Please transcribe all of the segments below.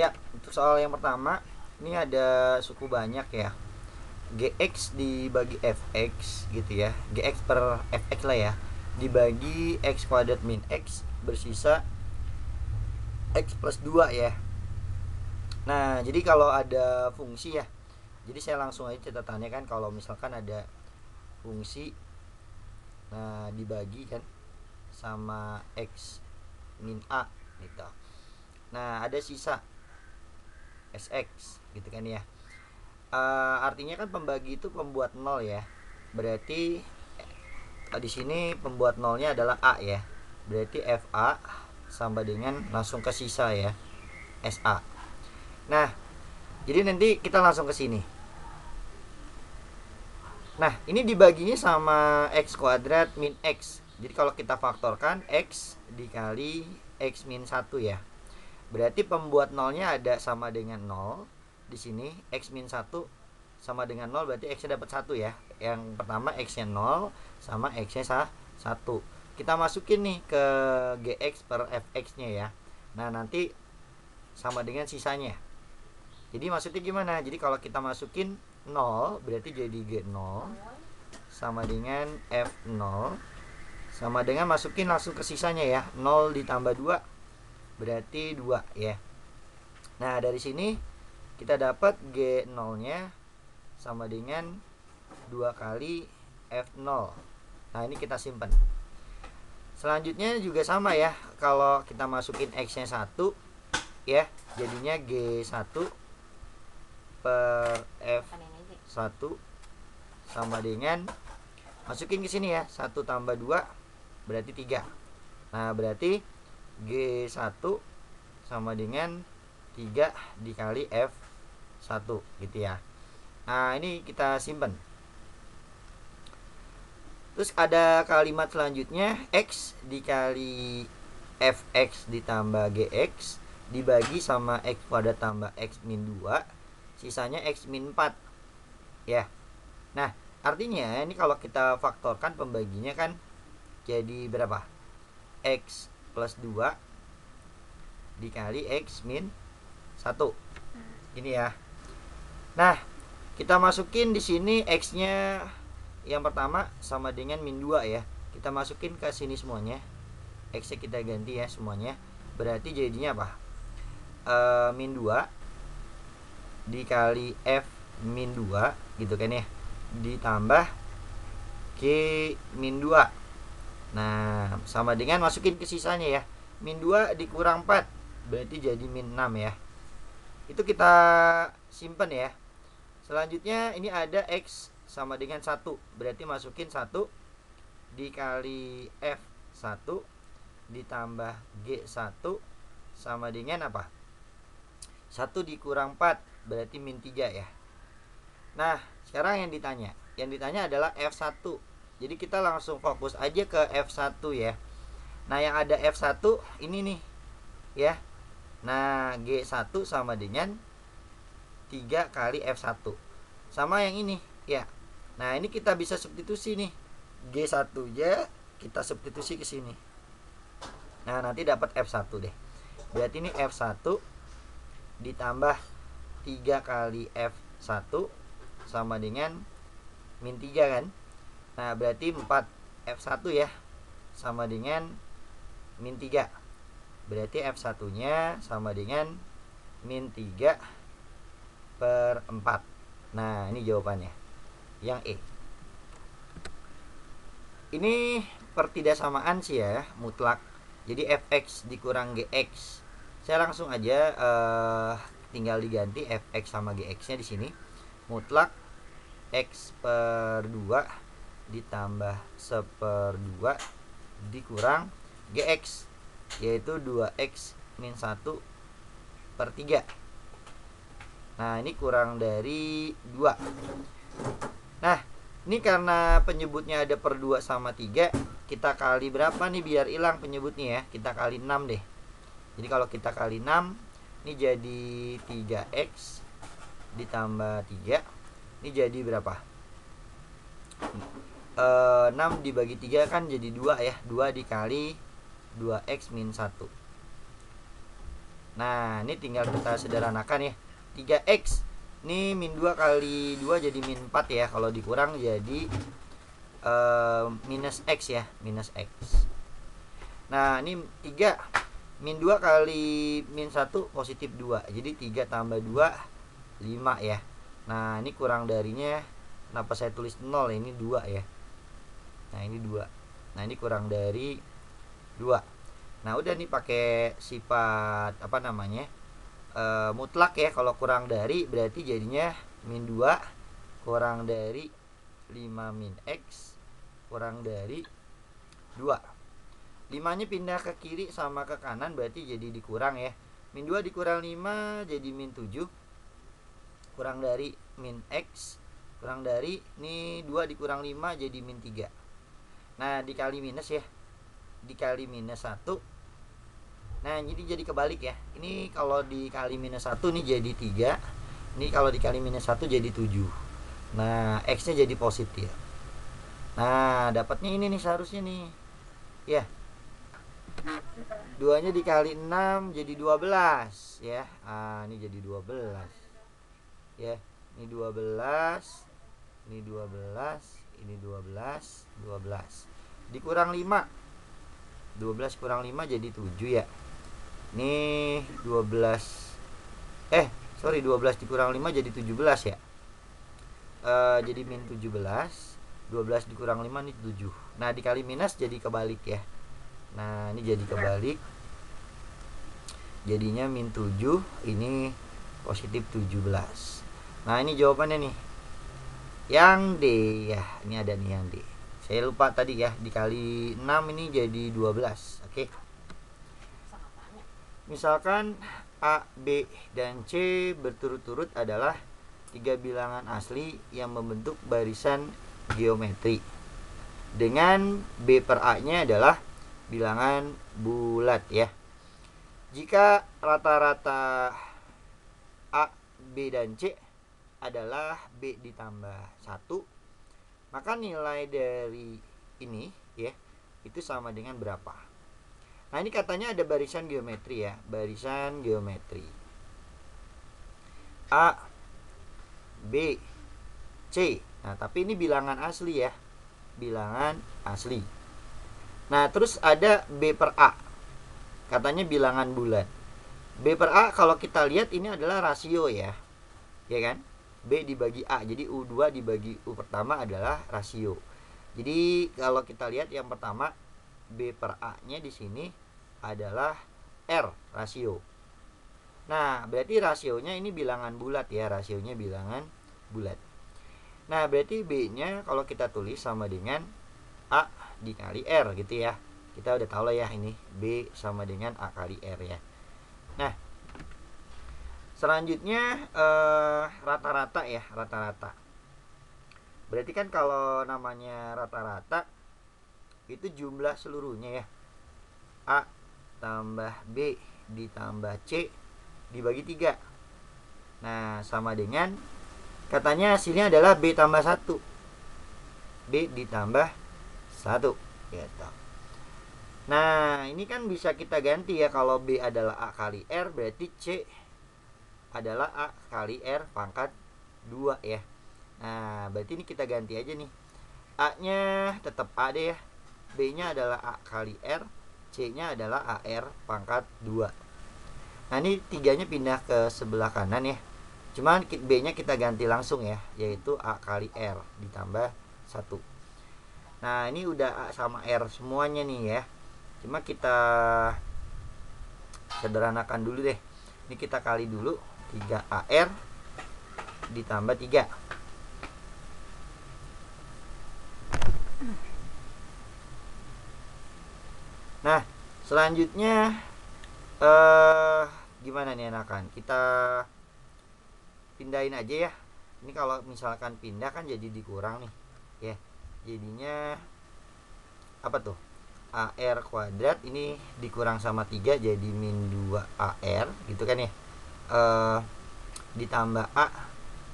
Ya, untuk soal yang pertama, ini ada suku banyak ya. Gx dibagi fx gitu ya. Gx per fx lah ya. Dibagi x kuadrat min x bersisa x plus 2 ya. Nah, jadi kalau ada fungsi ya. Jadi saya langsung aja catatannya kan, kalau misalkan ada fungsi nah dibagi kan sama x min a gitu. Nah, ada sisa sx gitu kan ya. Artinya kan pembagi itu pembuat nol ya. Berarti di sini pembuat nolnya adalah a ya. Berarti fa sama dengan langsung ke sisa ya, sa. Nah, jadi nanti kita langsung ke sini. Nah, ini dibaginya sama x kuadrat min x. Jadi kalau kita faktorkan x dikali x min 1 ya. Berarti pembuat nolnya ada sama dengan 0. Di sini x min 1 sama dengan 0, berarti x-nya dapat 1 ya. Yang pertama x-nya 0 sama x-nya 1. Kita masukin nih ke gx per fx-nya ya. Nah, nanti sama dengan sisanya. Jadi maksudnya gimana? Jadi kalau kita masukin 0 berarti jadi g0 sama dengan f0 sama dengan masukin langsung ke sisanya ya. 0 ditambah 2 berarti 2 ya. Nah, dari sini kita dapat G0-nya sama dengan 2 kali F0. Nah, ini kita simpan. Selanjutnya juga sama ya. Kalau kita masukin X-nya 1 ya, jadinya G1 per F1 sama dengan masukin ke sini ya. 1 tambah 2 berarti 3. Nah, berarti G1 sama dengan 3 dikali F1 gitu ya. Nah, ini kita simpan. Terus ada kalimat selanjutnya, x dikali fx ditambah gx dibagi sama x kuadrat tambah x min 2, sisanya x min 4 ya. Nah, artinya ini kalau kita faktorkan pembaginya kan jadi berapa? X plus 2 dikali x min 1. Ini ya. Nah, kita masukin di sini x-nya yang pertama sama dengan min 2 ya. Kita masukin ke sini semuanya. X-nya kita ganti ya semuanya. Berarti jadinya apa? Min 2 dikali f min 2 gitu kan ya. Ditambah g min 2. Nah, sama dengan masukin ke sisanya ya. Min 2 dikurang 4 berarti jadi min 6 ya. Itu kita simpan ya. Selanjutnya ini ada x sama dengan 1. Berarti masukin 1 dikali F1 ditambah G1 sama dengan apa? 1 dikurang 4 berarti min 3 ya. Nah, sekarang yang ditanya. Yang ditanya adalah F1. Jadi kita langsung fokus aja ke F1 ya. Nah, yang ada F1 ini nih ya. Nah, G1 sama dengan 3 kali F1 sama yang ini ya. Nah, ini kita bisa substitusi nih. G1 nya kita substitusi ke sini. Nah, nanti dapat F1 deh. Berarti ini F1 ditambah 3 kali F1 sama dengan min 3 kan. Nah, berarti 4 F1 ya sama dengan min 3. Berarti F1 nya sama dengan min 3 per 4. Nah, ini jawabannya yang E. Ini pertidaksamaan sih ya, mutlak. Jadi fx dikurang gx. Saya langsung aja tinggal diganti fx sama gx nya di sini. Mutlak x per 2 ditambah 1/2 dikurang gx, yaitu 2x min 1 per 3. Nah, ini kurang dari 2. Nah, ini karena penyebutnya ada per 2 sama 3, kita kali berapa nih biar hilang penyebutnya ya? Kita kali 6 deh. Jadi kalau kita kali 6, ini jadi 3x ditambah 3. Ini jadi berapa? 6 dibagi 3 kan jadi 2 ya. 2 dikali 2x min 1. Nah, ini tinggal kita sederhanakan ya. 3x ini min 2 kali 2 jadi min 4 ya. Kalau dikurang jadi minus x ya, minus x. Nah, ini 3 min 2 kali min 1 positif 2. Jadi 3 tambah 2 5 ya. Nah, ini kurang darinya, kenapa saya tulis 0? Ini 2 ya. Nah, ini 2. Nah, ini kurang dari 2. Nah, udah nih pakai sifat apa namanya? Mutlak ya. Kalau kurang dari berarti jadinya min 2 kurang dari 5 min x kurang dari 2. 5-nya pindah ke kiri sama ke kanan berarti jadi dikurang ya. Min 2 dikurang 5 jadi min 7 kurang dari min x kurang dari, ini 2 dikurang 5 jadi min 3. Nah, dikali minus ya. Dikali minus 1. Nah, jadi kebalik ya. Ini kalau dikali minus 1 nih jadi 3. Ini kalau dikali minus 1 jadi 7. Nah, x-nya jadi positif. Nah, dapatnya ini nih seharusnya nih. Ya. 2-nya dikali 6 jadi 12 ya. Ini jadi 12. Ya, ini 12. Ini 12, ini 12, 12. Dikurang 5. 12 kurang 5 jadi 7 ya. Ini 12. 12 dikurang 5 jadi 17 ya. Jadi min 17. 12 dikurang 5 ini 7. Nah, dikali minus jadi kebalik ya. Nah, ini jadi kebalik. Jadinya min 7, ini positif 17. Nah, ini jawabannya nih. Yang D ya, ini ada nih yang D. Saya lupa tadi ya, dikali 6 ini jadi 12. Oke. Misalkan A, B, dan C berturut-turut adalah 3 bilangan asli yang membentuk barisan geometri. Dengan B per A-nya adalah bilangan bulat ya. Jika rata-rata A, B, dan C adalah B ditambah 1, maka nilai dari ini ya itu sama dengan berapa? Nah, ini katanya ada barisan geometri ya, barisan geometri A, B, C. Nah, tapi ini bilangan asli ya, bilangan asli. Nah, terus ada B per A, katanya bilangan bulat. B per A kalau kita lihat ini adalah rasio ya, ya kan? B dibagi A, jadi U2 dibagi U pertama adalah rasio. Jadi kalau kita lihat yang pertama, B per A-nya di sini adalah R, rasio. Nah, berarti rasionya ini bilangan bulat ya, rasionya bilangan bulat. Nah, berarti B-nya kalau kita tulis sama dengan A dikali R gitu ya. Kita udah tahu lah ya, ini B sama dengan A kali R ya. Nah, selanjutnya rata-rata ya, rata-rata. Berarti kan kalau namanya rata-rata itu jumlah seluruhnya ya. A tambah B ditambah C dibagi 3. Nah, sama dengan katanya hasilnya adalah B tambah 1. B ditambah 1 gitu. Nah, ini kan bisa kita ganti ya. Kalau B adalah A kali R, berarti C adalah A kali R pangkat 2 ya. Nah, berarti ini kita ganti aja nih. A-nya tetap A deh ya. B-nya adalah A kali R, C-nya adalah AR pangkat 2. Nah, ini 3-nya pindah ke sebelah kanan ya. Cuman B-nya kita ganti langsung ya, yaitu A kali R ditambah 1. Nah, ini udah A sama R semuanya nih ya. Cuma kita sederhanakan dulu deh. Ini kita kali dulu 3AR ditambah 3. Nah, selanjutnya gimana nih enakan? Kita pindahin aja ya. Ini kalau misalkan pindah kan jadi dikurang nih ya. Jadinya apa tuh? AR kuadrat ini dikurang sama 3 jadi min 2AR gitu kan ya. Ditambah A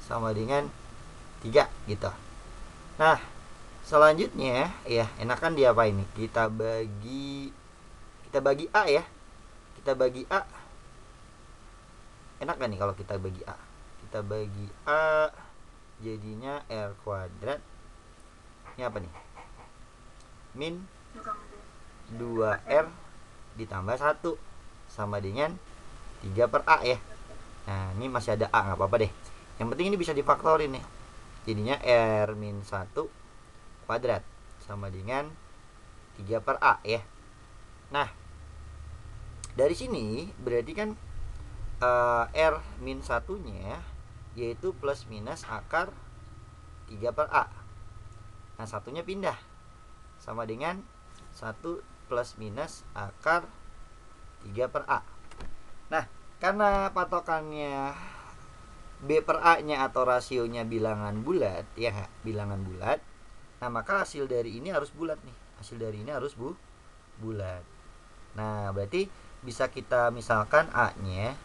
sama dengan 3 gitu. Nah, selanjutnya ya enakan diapain nih? Kita bagi A ya. Kita bagi A Enak gak nih kalau kita bagi A? Kita bagi A jadinya R kuadrat. Ini apa nih? Min 2R ditambah 1 sama dengan 3 per A ya. Nah ini masih ada A, gak apa-apa deh. Yang penting ini bisa difaktorin nih. Jadinya R min 1 kuadrat sama dengan 3 per A ya. Nah dari sini berarti kan R min 1-nya yaitu plus minus akar 3 per A. Nah satunya pindah sama dengan 1 plus minus akar 3 per A. Nah karena patokannya B per A nya atau rasionya bilangan bulat ya, bilangan bulat, nah maka hasil dari ini harus bulat nih. Hasil dari ini harus bulat. Nah berarti bisa kita misalkan A nya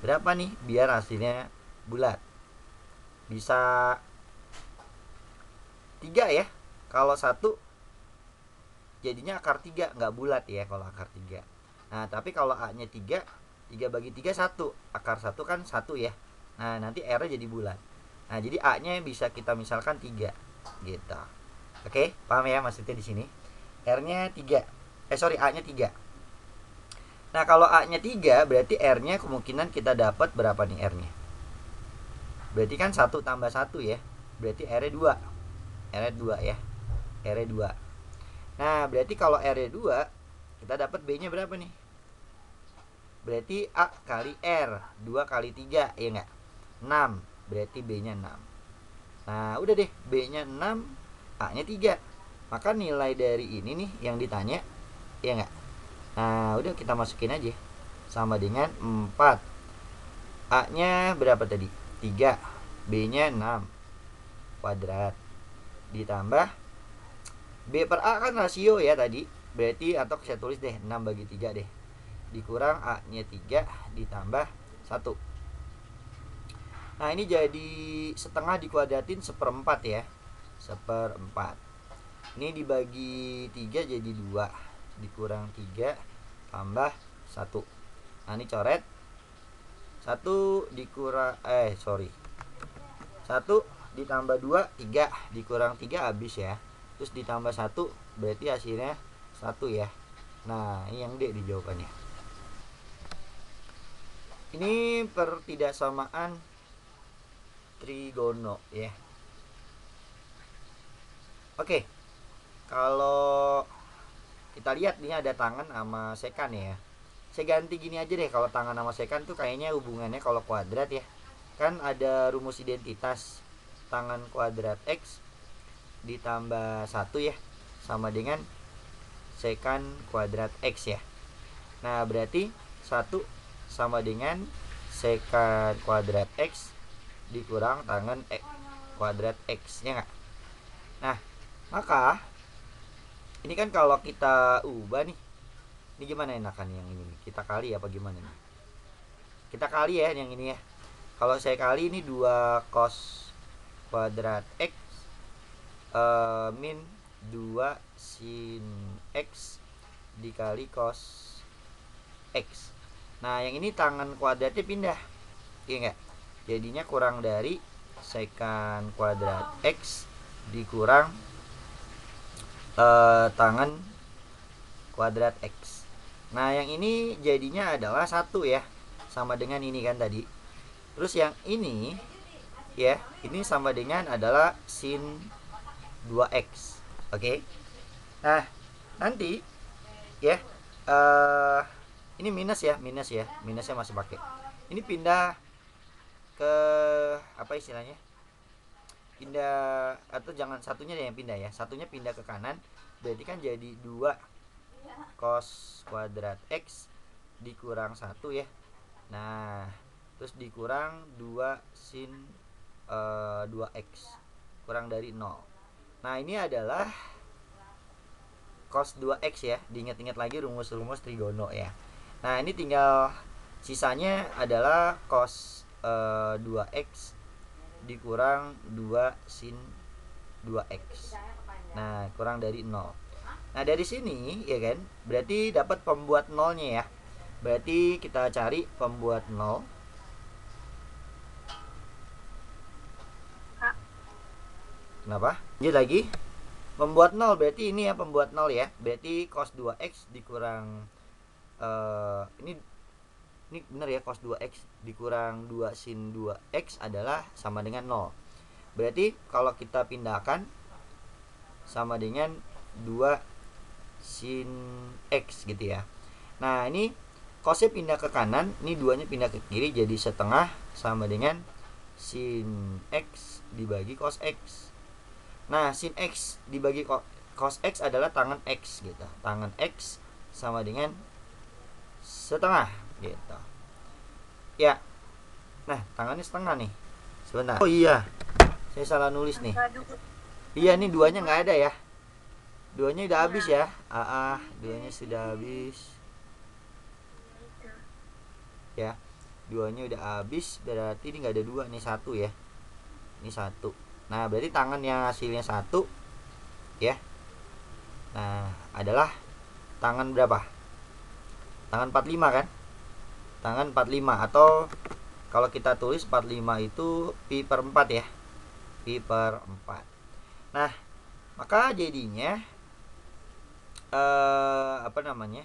berapa nih biar hasilnya bulat. Bisa 3 ya. Kalau 1 jadinya akar 3, nggak bulat ya kalau akar 3. Nah tapi kalau A nya 3 bagi 3 1, akar 1 kan 1 ya. Nah nanti R nya jadi bulat. Nah jadi A nya bisa kita misalkan 3 gitu. Oke, paham ya maksudnya di sini? R nya 3, A nya 3. Nah kalau A nya 3 berarti R nya kemungkinan kita dapat berapa nih R nya? Berarti kan 1 tambah 1 ya. Berarti R nya 2. R nya 2 ya. R nya 2. Nah berarti kalau R nya 2, kita dapat B nya berapa nih? Berarti A kali R, 2 kali 3 ya enggak? 6. Berarti B nya 6. Nah udah deh, B nya 6, A nya 3. Maka nilai dari ini nih yang ditanya ya enggak? Nah udah kita masukin aja. Sama dengan 4. A nya berapa tadi? 3. B nya 6 kuadrat ditambah B per A kan rasio ya tadi. Berarti atau saya tulis deh 6 bagi 3 deh. Dikurang A nya 3 ditambah 1. Nah ini jadi setengah dikuadratin 1/4 ya. 1/4. Ini dibagi 3 jadi 2. Dikurang 3 tambah 1. Nah ini coret. 1 dikurang 1 ditambah 2 3, dikurang 3 habis ya. Terus ditambah 1 berarti hasilnya 1 ya. Nah ini yang D di jawabannya. Ini pertidaksamaan trigono ya. Oke. Kalau kita lihat nih ada tangan sama sekan ya. Saya ganti gini aja deh, kalau tangan sama sekan tuh kayaknya hubungannya kalau kuadrat ya. Kan ada rumus identitas tangan kuadrat X ditambah 1 ya sama dengan sekan kuadrat X ya. Nah berarti 1 sama dengan sekan kuadrat X dikurang tangan kuadrat X ya nggak? Nah maka ini kan kalau kita ubah nih, ini gimana enakan yang ini nih? Kita kali apa gimana nih? Kita kali ya yang ini ya. Kalau saya kali ini 2 cos kuadrat X min 2 sin X dikali cos X. Nah yang ini tangan kuadratnya pindah, iya nggak? Jadinya kurang dari sekan kuadrat X dikurang tangan kuadrat X. Nah yang ini jadinya adalah 1 ya, sama dengan ini kan tadi. Terus yang ini ya, ini sama dengan adalah sin 2x. Oke. Nah nanti ya ini minus ya, minusnya masih pakai. Ini pindah ke apa istilahnya, pindah, atau jangan satunya deh yang pindah ya, satunya pindah ke kanan. Berarti kan jadi 2 cos kuadrat X dikurang 1 ya. Nah terus dikurang 2 sin 2x kurang dari 0. Nah ini adalah cos 2x ya. Diingat-ingat lagi rumus-rumus trigono ya. Nah ini tinggal sisanya adalah cos 2x dikurang 2 sin 2x. Nah kurang dari 0. Nah dari sini ya kan, berarti dapat pembuat nolnya ya. Berarti kita cari pembuat 0. Kenapa? Jadi lagi membuat 0, berarti ini ya pembuat 0 ya. Berarti cos 2x dikurang ini benar ya, cos 2x dikurang 2 sin 2x adalah sama dengan 0. Berarti kalau kita pindahkan sama dengan 2 sin x gitu ya. Nah, ini cosnya pindah ke kanan, ini 2-nya pindah ke kiri, jadi setengah sama dengan sin x dibagi cos x. Nah, sin x dibagi cos x adalah tangan x gitu. Tangan x sama dengan setengah gitu. Ya. Nah, tangannya setengah nih. Sebentar. Oh iya. Saya salah nulis nih. Iya, nih 2-nya nggak ada ya. 2-nya udah habis ya. 2-nya sudah habis. Ya. 2-nya udah habis, berarti ini nggak ada 2 nih, 1 ya. Ini 1. Nah, berarti tangan yang hasilnya 1 ya. Nah, adalah tangan berapa? Tangan 45 kan? Tangan 45, atau kalau kita tulis 45 itu pi per 4 ya. Pi per 4. Nah, maka jadinya apa namanya?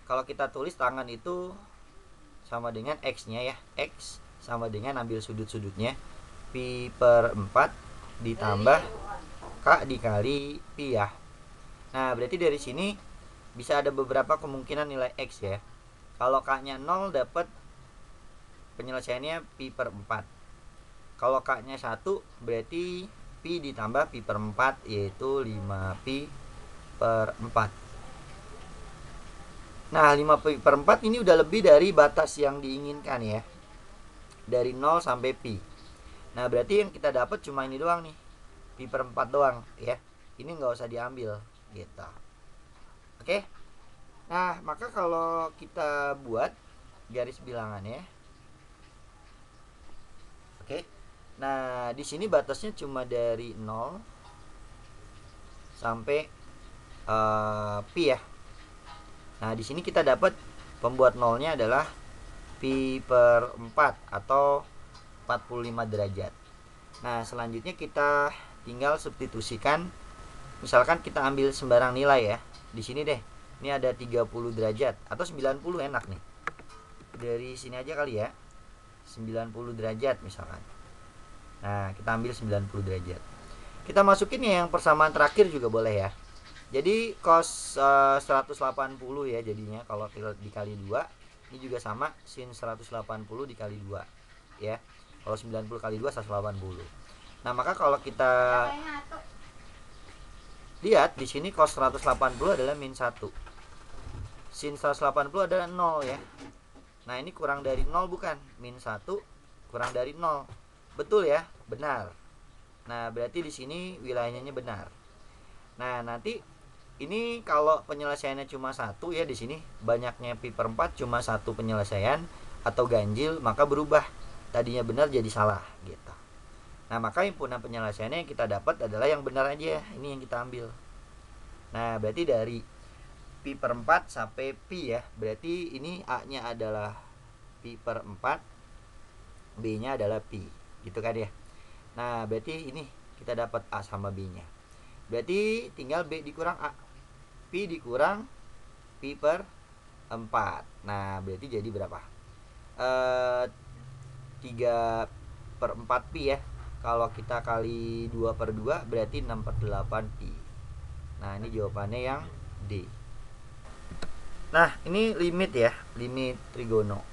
Kalau kita tulis tangan itu sama dengan x-nya ya. X sama dengan ambil sudut-sudutnya pi per 4 ditambah k dikali pi ya. Nah, berarti dari sini bisa ada beberapa kemungkinan nilai x ya. Kalau k-nya 0 dapat penyelesaiannya pi per 4. Kalau k-nya 1 berarti pi ditambah pi per 4, yaitu 5 pi per 4. Nah, 5 pi per 4 ini udah lebih dari batas yang diinginkan ya. Dari 0 sampai pi. Nah, berarti yang kita dapat cuma ini doang nih. Pi per 4 doang ya. Ini nggak usah diambil gitu. Oke. Nah, maka kalau kita buat garis bilangannya. Oke. Nah, di sini batasnya cuma dari 0 sampai pi ya. Nah, di sini kita dapat pembuat nolnya adalah pi per 4 atau 45 derajat. Nah, selanjutnya kita tinggal substitusikan. Misalkan kita ambil sembarang nilai ya. Di sini deh. Ini ada 30 derajat atau 90 enak nih. Dari sini aja kali ya. 90 derajat misalkan. Nah, kita ambil 90 derajat. Kita masukin yang persamaan terakhir juga boleh ya. Jadi cos 180 ya jadinya kalau dikali 2. Ini juga sama, sin 180 dikali 2 ya. Kalau 90 kali 2 180. Nah, maka kalau kita lihat di sini cos 180 adalah min 1. Sin 180 adalah 0 ya. Nah, ini kurang dari 0 bukan? Min 1 kurang dari 0. Betul ya? Benar. Nah, berarti di sini wilayahnya benar. Nah, nanti ini kalau penyelesaiannya cuma 1 ya, di sini banyaknya pi per 4 cuma 1 penyelesaian atau ganjil, maka berubah. Tadinya benar jadi salah gitu. Nah, maka himpunan penyelesaiannya yang kita dapat adalah yang benar aja. Ini yang kita ambil. Nah, berarti dari pi per 4 sampai pi ya. Berarti ini A-nya adalah pi per 4, B-nya adalah pi. Gitu kan ya. Nah, berarti ini kita dapat A sama B-nya. Berarti tinggal B dikurang A. Pi dikurang pi per 4. Nah, berarti jadi berapa? 3 per 4 pi ya. Kalau kita kali 2 per 2 berarti 6 per 8 pi. Nah, ini jawabannya yang D. Nah, ini limit ya, limit trigono.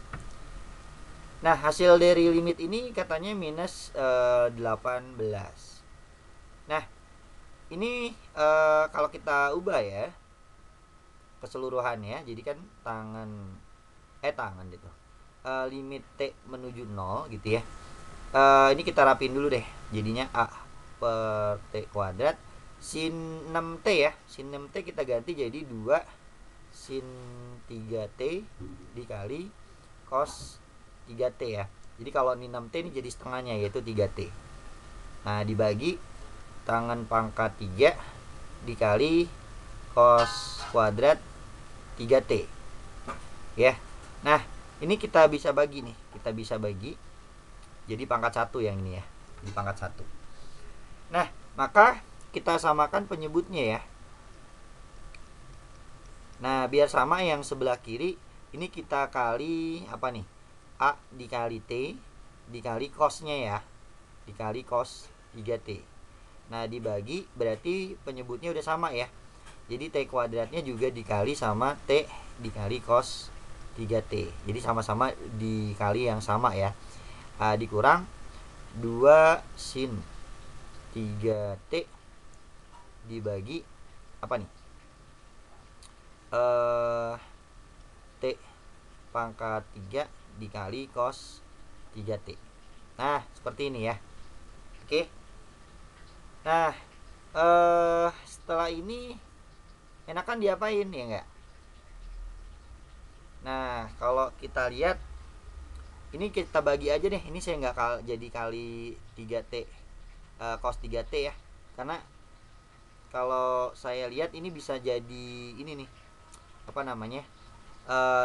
Nah, hasil dari limit ini katanya minus 18. Nah, ini kalau kita ubah ya keseluruhannya, jadi kan tangan itu limit T menuju 0 gitu ya. Ini kita rapin dulu deh. Jadinya A per T kuadrat sin 6T ya. Sin 6T kita ganti jadi 2 sin 3T dikali cos 3T ya. Jadi kalau ini 6T ini jadi setengahnya, yaitu 3T. Nah, dibagi tangan pangkat 3 dikali cos kuadrat 3T ya. Nah, ini kita bisa bagi nih. Kita bisa bagi jadi pangkat 1 yang ini ya. Di pangkat 1. Nah, maka kita samakan penyebutnya ya. Nah, biar sama yang sebelah kiri, ini kita kali apa nih? A dikali T dikali cosnya ya. Dikali cos 3T. Nah, dibagi berarti penyebutnya udah sama ya. Jadi T kuadratnya juga dikali sama T dikali cos 3T. Jadi sama-sama dikali yang sama ya. Dikurang 2 sin 3T dibagi apa nih? T pangkat 3 dikali cos 3T. Nah, seperti ini ya. Oke. Nah, setelah ini enakan diapain ya enggak? Nah, kalau kita lihat ini kita bagi aja deh. Ini saya nggak jadi kali 3T cos 3T ya. Karena kalau saya lihat ini bisa jadi ini nih. Apa namanya?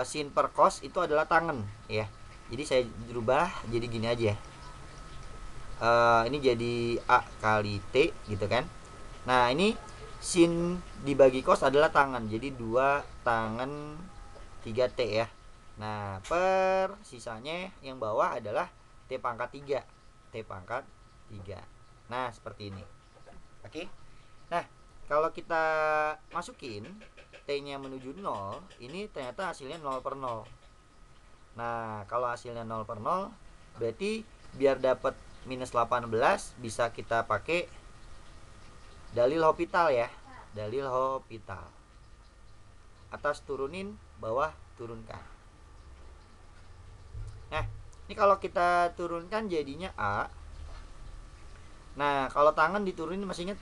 Sin per cos itu adalah tangen ya. Jadi saya rubah jadi gini aja. Ini jadi A kali T gitu kan. Nah, ini sin dibagi cos adalah tangen. Jadi 2 tangen 3T ya. Nah, per sisanya yang bawah adalah T pangkat 3. T pangkat 3. Nah, seperti ini. Oke. Nah, kalau kita masukin T-nya menuju 0, ini ternyata hasilnya 0 per 0. Nah, kalau hasilnya 0 per 0, berarti biar dapat minus 18 bisa kita pakai dalil Hopital ya. Dalil Hopital. Atas turunin, bawah turunkan. Nah, ini kalau kita turunkan jadinya A. Nah, kalau tangan diturunin masih ingat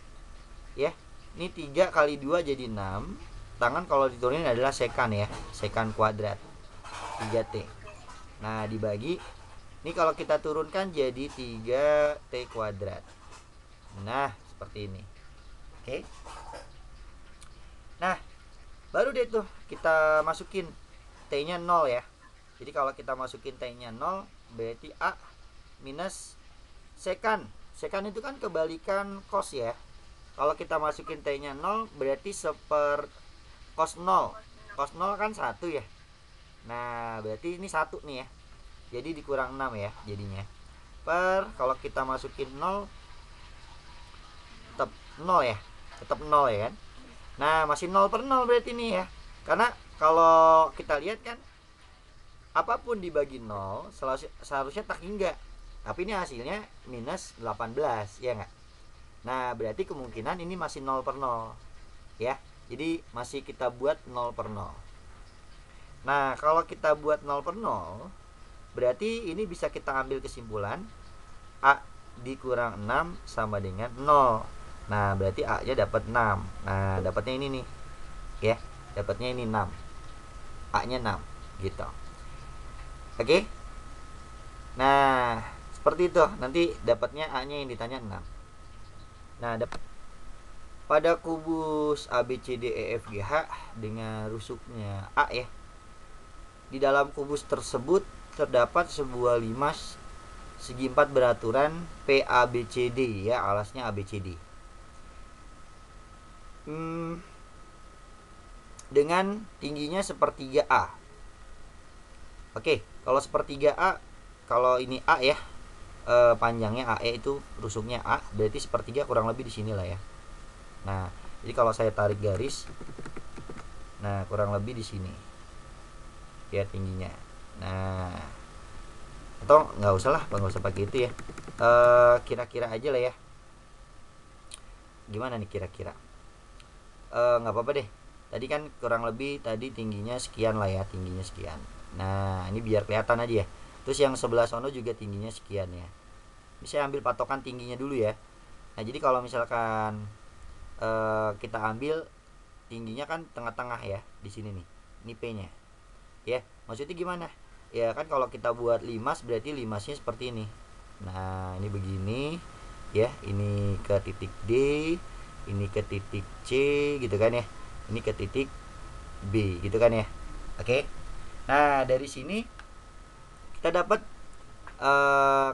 ya. Ini 3 kali 2 jadi 6. Tangan kalau diturunin adalah sekan ya. Sekan kuadrat 3T. Nah, dibagi. Ini kalau kita turunkan jadi 3T kuadrat. Nah, seperti ini. Oke. Nah, baru deh tuh kita masukin T-nya 0 ya. Jadi kalau kita masukin T-nya 0, berarti A minus sekan. Sekan itu kan kebalikan cos ya. Kalau kita masukin T-nya 0, berarti seper cos 0. Cos 0 kan 1 ya. Nah, berarti ini 1 nih ya. Jadi dikurang 6 ya jadinya. Per kalau kita masukin 0 tetap 0 ya. Tetap 0 ya kan. Nah, masih 0 per 0 berarti nih ya. Karena kalau kita lihat kan apapun dibagi 0 seharusnya tak hingga. Tapi ini hasilnya minus 18 ya enggak? Nah, berarti kemungkinan ini masih 0 per 0 ya. Jadi masih kita buat 0 per 0. Nah, kalau kita buat 0 per 0, berarti ini bisa kita ambil kesimpulan A dikurang 6 sama dengan 0. Nah, berarti A-nya dapat 6. Nah, dapatnya ini nih. Ya, dapatnya ini 6. A-nya 6 gitu. Oke? Nah, seperti itu. Nanti dapatnya A-nya yang ditanya 6. Nah, pada kubus ABCDEFGH dengan rusuknya A ya. Di dalam kubus tersebut terdapat sebuah limas segi 4 beraturan PABCD ya, alasnya ABCD. Dengan tingginya sepertiga A. Oke, kalau sepertiga A, kalau ini A ya, panjangnya AE itu rusuknya A, berarti sepertiga kurang lebih di sini lah ya. Nah, jadi kalau saya tarik garis, nah kurang lebih di sini ya tingginya. Nah, atau nggak usah lah, nggak usah pakai itu ya. Kira-kira aja lah ya. Gimana nih kira-kira? Nggak apa-apa deh. Tadi kan kurang lebih tadi tingginya sekian lah ya, tingginya sekian. Nah, ini biar kelihatan aja ya. Terus yang sebelah sono juga tingginya sekian ya. Ini saya ambil patokan tingginya dulu ya. Nah, jadi kalau misalkan kita ambil tingginya kan tengah-tengah ya, di sini nih. Ini P-nya. Ya, maksudnya gimana? Ya kan kalau kita buat limas berarti limasnya seperti ini. Nah, ini begini ya, ini ke titik D, ini ke titik C gitu kan ya. Ini ke titik B gitu kan ya. Oke. Nah, dari sini kita dapat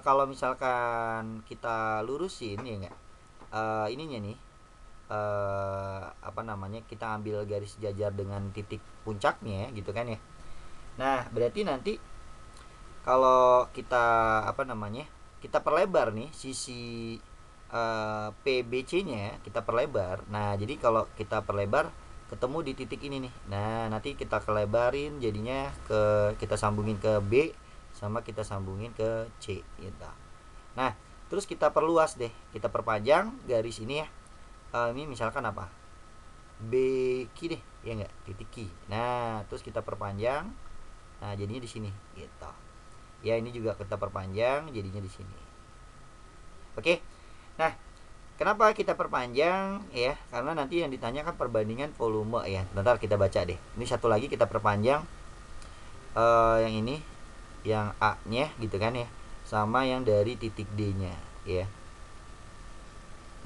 kalau misalkan kita lurusin ya enggak. ininya nih, apa namanya, kita ambil garis jajar dengan titik puncaknya gitu kan ya. Nah berarti nanti kalau kita apa namanya, kita perlebar nih sisi PBC-nya kita perlebar. Nah, jadi kalau kita perlebar ketemu di titik ini nih. Nah, nanti kita kelebarin jadinya kita sambungin ke B sama kita sambungin ke C gitu. Nah, terus kita perluas deh. Kita perpanjang garis ini ya. Ini misalkan apa? BQ deh, ya enggak? Titik Q. Nah, terus kita perpanjang. Nah, jadinya di sini gitu. Ya, ini juga kita perpanjang jadinya di sini. Oke. Nah, kenapa kita perpanjang ya? Karena nanti yang ditanyakan perbandingan volume ya. Bentar kita baca deh. Ini satu lagi kita perpanjang yang ini, yang A-nya gitu kan ya, sama yang dari titik D-nya ya.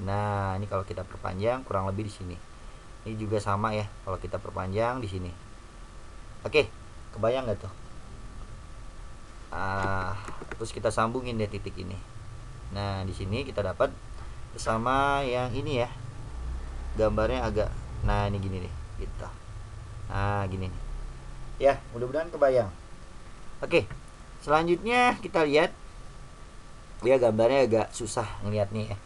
Nah, ini kalau kita perpanjang kurang lebih di sini. Ini juga sama ya, kalau kita perpanjang di sini. Oke, kebayang nggak tuh? Terus kita sambungin deh titik ini. Nah, di sini kita dapat sama yang ini ya. Gambarnya agak, nah ini gini nih, gitu. Nah, gini nih. Ya, mudah-mudahan kebayang. Oke. Selanjutnya kita lihat. Ya, gambarnya agak susah ngelihatnya ya.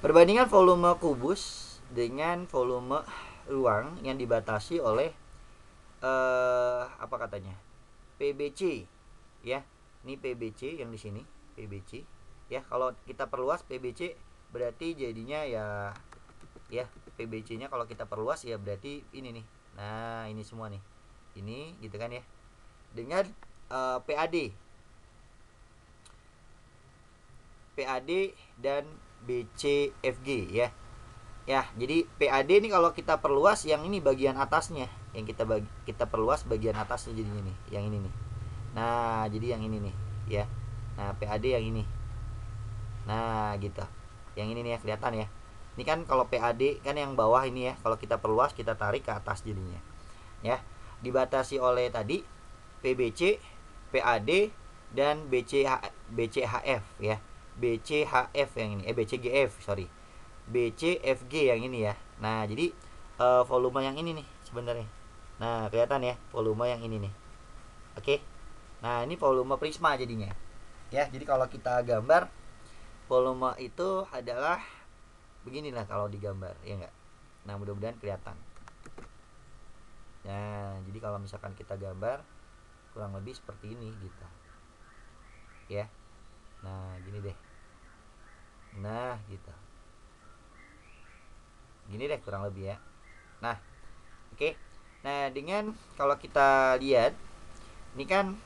Perbandingan volume kubus dengan volume ruang yang dibatasi oleh apa katanya? PBC ya. Ini PBC yang di sini, PBC. Ya, kalau kita perluas PBC berarti jadinya ya PBC-nya kalau kita perluas ya berarti ini nih. Nah, ini semua nih. Ini gitu kan ya. Dengan PAD dan BCFG ya. Ya, jadi PAD ini kalau kita perluas yang ini bagian atasnya, yang kita perluas bagian atasnya jadinya nih, yang ini nih. Nah, jadi yang ini nih ya. Nah, PAD yang ini. Nah, gitu. Yang ini nih ya, kelihatan ya. Ini kan kalau PAD kan yang bawah ini ya. Kalau kita perluas kita tarik ke atas jadinya. Ya. Dibatasi oleh tadi PBC, PAD dan BCHF ya. BCHF yang ini, BCGF, sorry. BCFG yang ini ya. Nah, jadi volume yang ini nih sebenarnya. Nah, kelihatan ya, volume yang ini nih. Oke. Nah, ini volume prisma jadinya. Ya, jadi kalau kita gambar volume itu adalah beginilah kalau digambar, ya enggak? Nah, mudah-mudahan kelihatan. Nah, jadi kalau misalkan kita gambar kurang lebih seperti ini gitu. Ya. Nah, gini deh. Nah, gitu. Gini deh kurang lebih ya. Nah, oke. Nah, dengan kalau kita lihat ini kan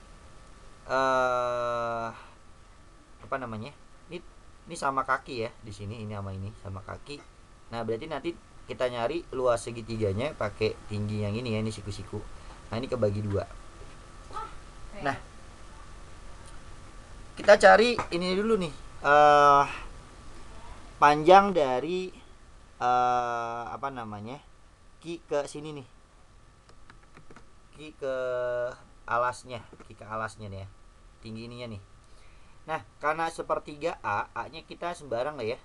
apa namanya? Ini sama kaki ya di sini, ini sama ini sama kaki. Nah, berarti nanti kita nyari luas segitiganya pakai tinggi yang ini ya, ini siku-siku. Nah, ini kebagi dua. Nah, kita cari ini dulu nih, panjang dari apa namanya, Ki ke sini nih, Ki ke alasnya nih ya, tinggi ininya nih. Nah, karena sepertiga A-nya kita sembarang lah ya.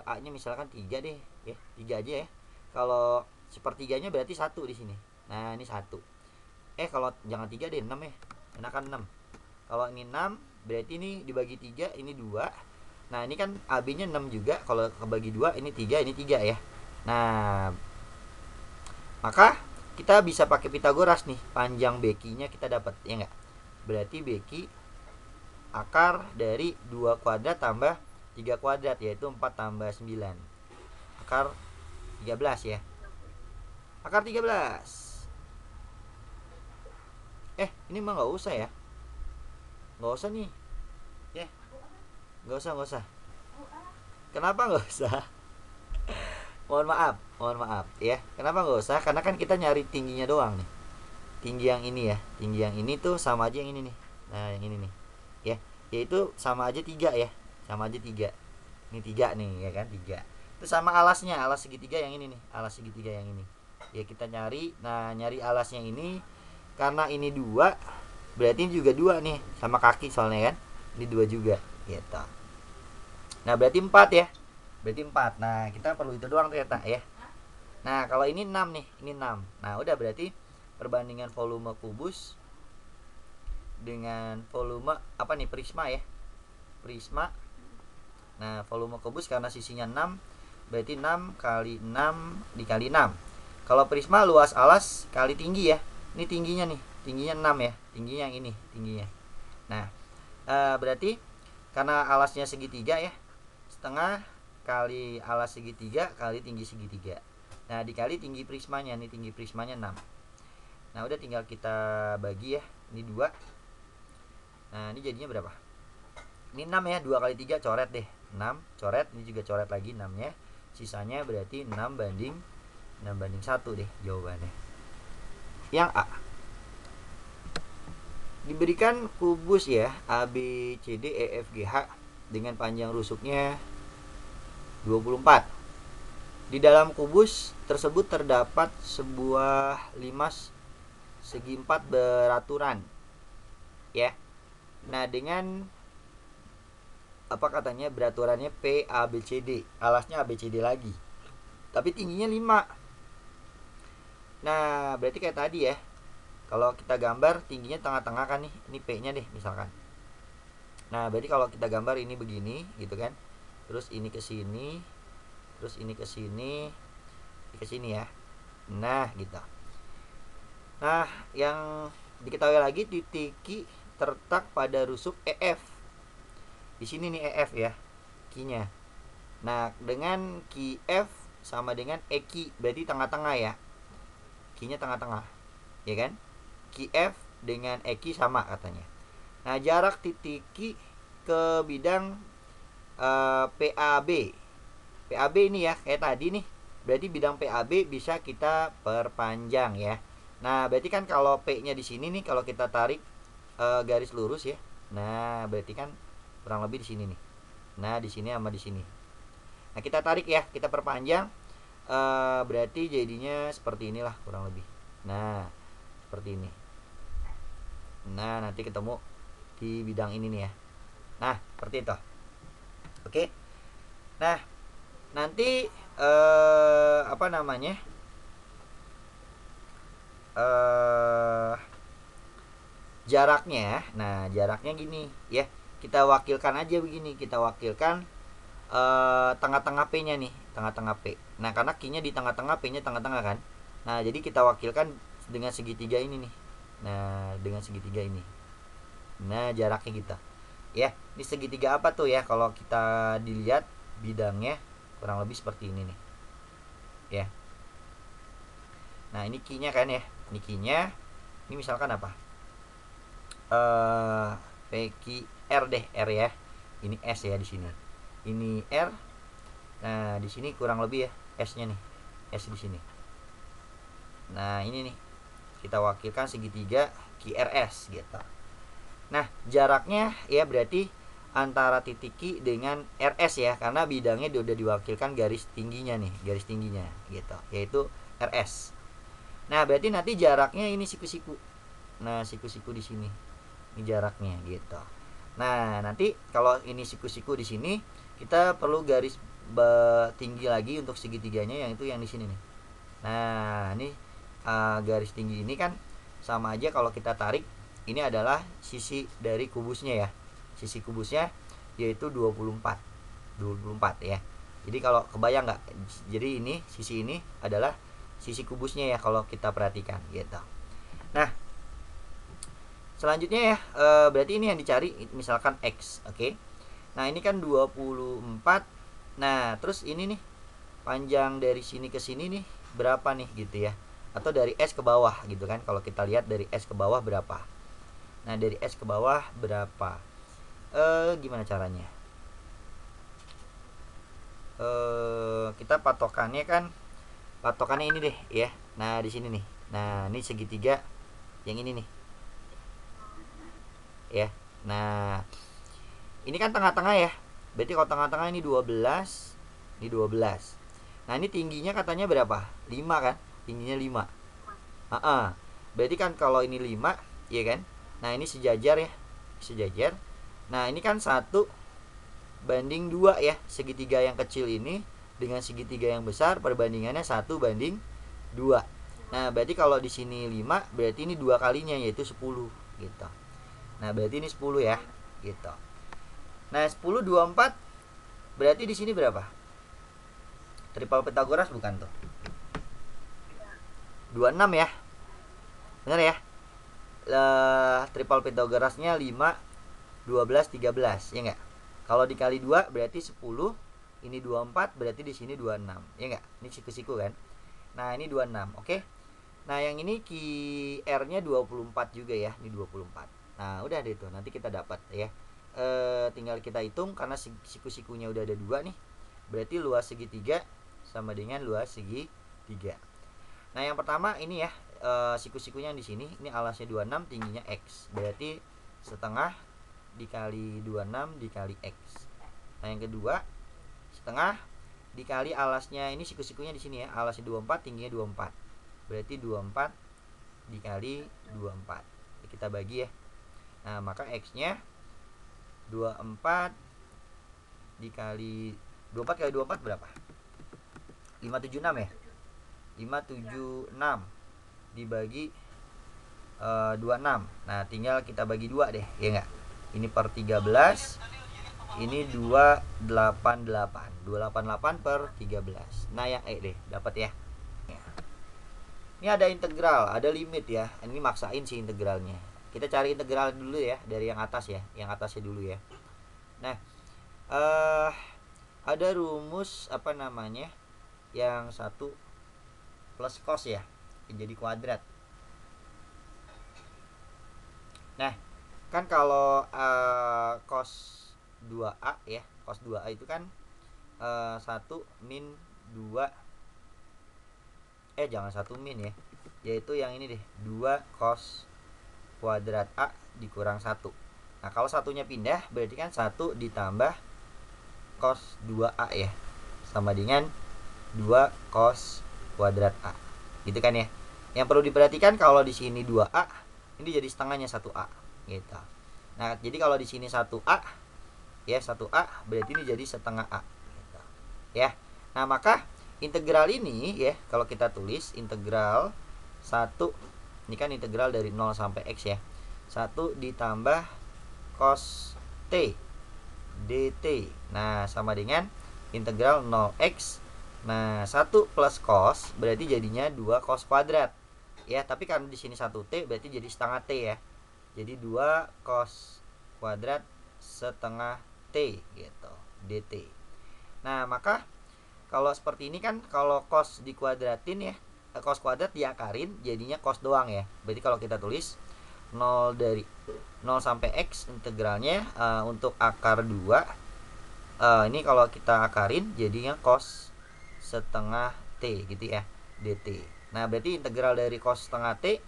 A-nya misalkan 3 deh ya, 3 aja ya. Kalau sepertiganya berarti 1 di sini. Nah, ini 1. Kalau jangan 3 deh, 6 ya. Enakan 6. Kalau ini 6, berarti ini dibagi 3, ini 2. Nah, ini kan AB-nya 6 juga. Kalau kebagi 2, ini 3 ya. Nah, maka kita bisa pakai Pitagoras nih. Panjang BQ-nya kita dapat, ya enggak? Berarti BQ akar dari 2 kuadrat tambah 3 kuadrat, yaitu 4 tambah 9. Akar 13 ya. Akar 13. Ini mah gak usah ya. Gak usah nih. Ya. Gak usah. Kenapa gak usah? Mohon maaf ya. Kenapa gak usah? Karena kan kita nyari tingginya doang nih. Tinggi yang ini ya. Tinggi yang ini tuh sama aja yang ini nih. Nah, yang ini nih. Ya, yaitu sama aja 3 ya. Sama aja 3. Ini 3 nih ya kan, 3. Itu sama alasnya, alas segitiga yang ini nih. Alas segitiga yang ini. Ya, kita nyari. Nah, nyari alasnya ini karena ini 2, berarti ini juga 2 nih, sama kaki soalnya kan. Ini 2 juga gitu. Nah, berarti 4 ya. Berarti 4. Nah, kita perlu itu doang ternyata ya. Nah, kalau ini 6 nih, ini 6. Nah, udah berarti perbandingan volume kubus dengan volume apa nih, prisma ya. Prisma. Nah, volume kubus karena sisinya 6, berarti 6 kali 6 dikali 6. Kalau prisma luas alas kali tinggi ya. Ini tingginya nih, tingginya 6 ya. Tingginya yang ini, tingginya. Nah, berarti karena alasnya segitiga ya, setengah kali alas segitiga kali tinggi segitiga. Nah, dikali tinggi prismanya, nih tinggi prismanya 6. Nah, udah tinggal kita bagi ya. Ini 2. Nah, ini jadinya berapa? Ini 6 ya, 2 kali 3 coret deh. 6 coret, ini juga coret lagi 6-nya. Sisanya berarti 6 banding 1 deh jawabannya. Yang A. Diberikan kubus ya, A B C D E F G H dengan panjang rusuknya 24. Di dalam kubus tersebut terdapat sebuah limas segi 4 beraturan. Ya. Nah, dengan apa katanya beraturannya P A B C D, alasnya A B C D lagi. Tapi tingginya 5. Nah, berarti kayak tadi ya. Kalau kita gambar tingginya tengah-tengah kan nih. Ini P-nya deh misalkan. Nah, berarti kalau kita gambar ini begini gitu kan. Terus ini ke sini, terus ini ke sini, ini ke sini ya. Nah, gitu. Nah, yang diketahui lagi titik Q terletak pada rusuk EF. Di sini nih EF ya, Q-nya. Nah, dengan QF sama dengan EQ, berarti tengah-tengah ya. Q-nya tengah-tengah. Ya kan? QF dengan EQ sama katanya. Nah, jarak titik Q ke bidang PAB. PAB ini ya, kayak tadi nih. Berarti bidang PAB bisa kita perpanjang ya. Nah, berarti kan kalau P-nya di sini nih, kalau kita tarik garis lurus ya. Nah, berarti kan kurang lebih di sini nih. Nah, di sini sama di sini. Nah, kita tarik ya, kita perpanjang. Berarti jadinya seperti inilah kurang lebih. Nah, seperti ini. Nah, nanti ketemu di bidang ini nih ya. Nah, seperti itu. Oke. Nah, nanti apa namanya? Jaraknya. Nah, jaraknya gini ya. Kita wakilkan aja begini. Kita wakilkan tengah-tengah P-nya nih, tengah-tengah P. Nah, karena Q-nya di tengah-tengah, P-nya tengah-tengah kan. Nah, jadi kita wakilkan dengan segitiga ini nih. Nah, dengan segitiga ini. Nah, jaraknya kita. Ya, ini segitiga apa tuh ya? Kalau kita dilihat bidangnya kurang lebih seperti ini nih. Ya. Nah, ini Q-nya kan ya. Ini Q-nya. Ini misalkan apa? PQR deh, R ya. Ini S ya di sini. Ini R. Nah, di sini kurang lebih ya S-nya nih. S di sini. Nah, ini nih. Kita wakilkan segitiga QRS gitu. Nah, jaraknya ya berarti antara titik Q dengan RS ya, karena bidangnya udah diwakilkan garis tingginya nih, garis tingginya gitu, yaitu RS. Nah, berarti nanti jaraknya ini siku-siku. Nah, siku-siku di sini. Ini jaraknya gitu. Nah, nanti kalau ini siku-siku di sini, kita perlu garis tinggi lagi untuk segitiganya, yang itu yang di sini nih. Nah, ini garis tinggi ini kan sama aja kalau kita tarik, ini adalah sisi dari kubusnya ya. Sisi kubusnya yaitu 24 ya. Jadi kalau kebayang nggak? Jadi ini sisi ini adalah sisi kubusnya ya kalau kita perhatikan gitu. Nah, selanjutnya ya berarti ini yang dicari misalkan X, oke. Nah, ini kan 24. Nah, terus ini nih panjang dari sini ke sini nih berapa nih gitu ya, atau dari S ke bawah gitu kan. Kalau kita lihat dari S ke bawah berapa. Nah, dari S ke bawah berapa, gimana caranya? Kita patokannya ini deh ya. Nah, di sini nih. Nah, ini segitiga yang ini nih ya. Nah, ini kan tengah-tengah ya. Berarti kalau tengah-tengah ini 12, ini 12. Nah, ini tingginya katanya berapa? 5 kan? Tingginya 5. Berarti kan kalau ini 5, ya kan? Nah, ini sejajar ya. Sejajar. Nah, ini kan 1, banding 2 ya. Segitiga yang kecil ini dengan segitiga yang besar perbandingannya 1 banding 2. Nah, berarti kalau di sini 5, berarti ini 2 kalinya yaitu 10 gitu. Nah, berarti ini 10 ya, gitu. Nah, 10 24 berarti di sini berapa? Triple Pitagoras bukan tuh? 26 ya. Benar ya? Triple Pitagorasnya 5 12 13, ya enggak? Kalau dikali 2 berarti 10. Ini 24 berarti di sini 26, ya enggak? Ini siku-siku kan? Nah, ini 26, oke? Nah, yang ini QR-nya 24 juga ya. Ini 24. Nah, udah deh itu. Nanti kita dapat ya. Tinggal kita hitung karena siku-sikunya udah ada 2 nih. Berarti luas segitiga sama dengan luas segitiga. Nah, yang pertama ini ya, siku-sikunya di sini. Ini alasnya 26, tingginya X. Berarti setengah dikali 26 dikali X. Nah, yang kedua, setengah dikali alasnya, ini siku-sikunya di sini ya. Alasnya 24, tingginya 24. Berarti 24 dikali 24. Kita bagi ya. Nah, maka X-nya 24 dikali 24 kali 24 berapa? 576 ya? 576 dibagi 26. Nah, tinggal kita bagi 2 deh, ya enggak? Ini per 13. Ini 288. 288 per 13. Nah, yang deh, dapat ya. Ini ada integral, ada limit ya. Ini maksain sih integralnya. Kita cari integral dulu ya, dari yang atas ya. Yang atasnya dulu ya. Nah, ada rumus apa namanya? Yang 1 plus cos ya, jadi kuadrat. Nah, kan kalau cos 2A ya, cos 2A itu kan 1 min 2, jangan 1 min ya, yaitu yang ini deh, 2 cos kuadrat A dikurang 1. Nah, kalau satunya pindah berarti kan 1 ditambah cos 2A ya, sama dengan 2 cos kuadrat A. Gitu kan ya. Yang perlu diperhatikan kalau di sini 2A, ini jadi setengahnya 1A gitu. Nah, jadi kalau di sini 1A ya, 1A berarti ini jadi setengah A gitu. Ya. Nah, maka integral ini ya, kalau kita tulis integral 1, ini kan integral dari 0 sampai X ya. 1 ditambah cos T dt. Nah, sama dengan integral 0x. Nah, 1 plus cos berarti jadinya 2 cos kuadrat. Ya, tapi karena di sini 1t berarti jadi setengah t ya. Jadi 2 cos kuadrat setengah t gitu, dt. Nah, maka kalau seperti ini kan, kalau cos dikuadratin ya, cos kuadrat diakarin jadinya cos doang ya. Berarti kalau kita tulis 0 dari 0 sampai x integralnya untuk akar 2, ini kalau kita akarin jadinya cos setengah t gitu ya, dt. Nah, berarti integral dari cos setengah t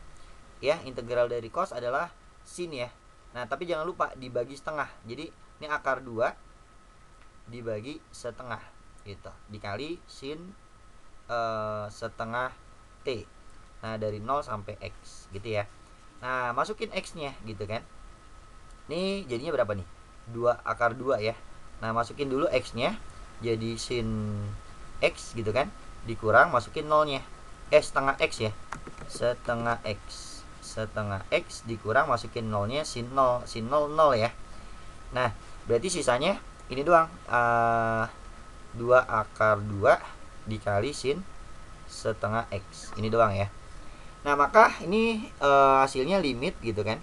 ya, integral dari cos adalah sin ya. Nah, tapi jangan lupa dibagi setengah. Jadi ini akar 2 dibagi setengah gitu, dikali sin setengah t. Nah, dari 0 sampai x gitu ya. Nah, masukin x-nya gitu kan. Ini jadinya berapa nih? 2 akar 2 ya. Nah, masukin dulu x-nya, jadi sin x gitu kan, dikurang masukin 0-nya. Setengah x ya. Setengah x dikurang masukin 0-nya, sin 0. Sin 0 0 ya. Nah, berarti sisanya ini doang. 2 akar 2 dikali sin setengah x. Ini doang ya. Nah, maka ini hasilnya limit gitu kan.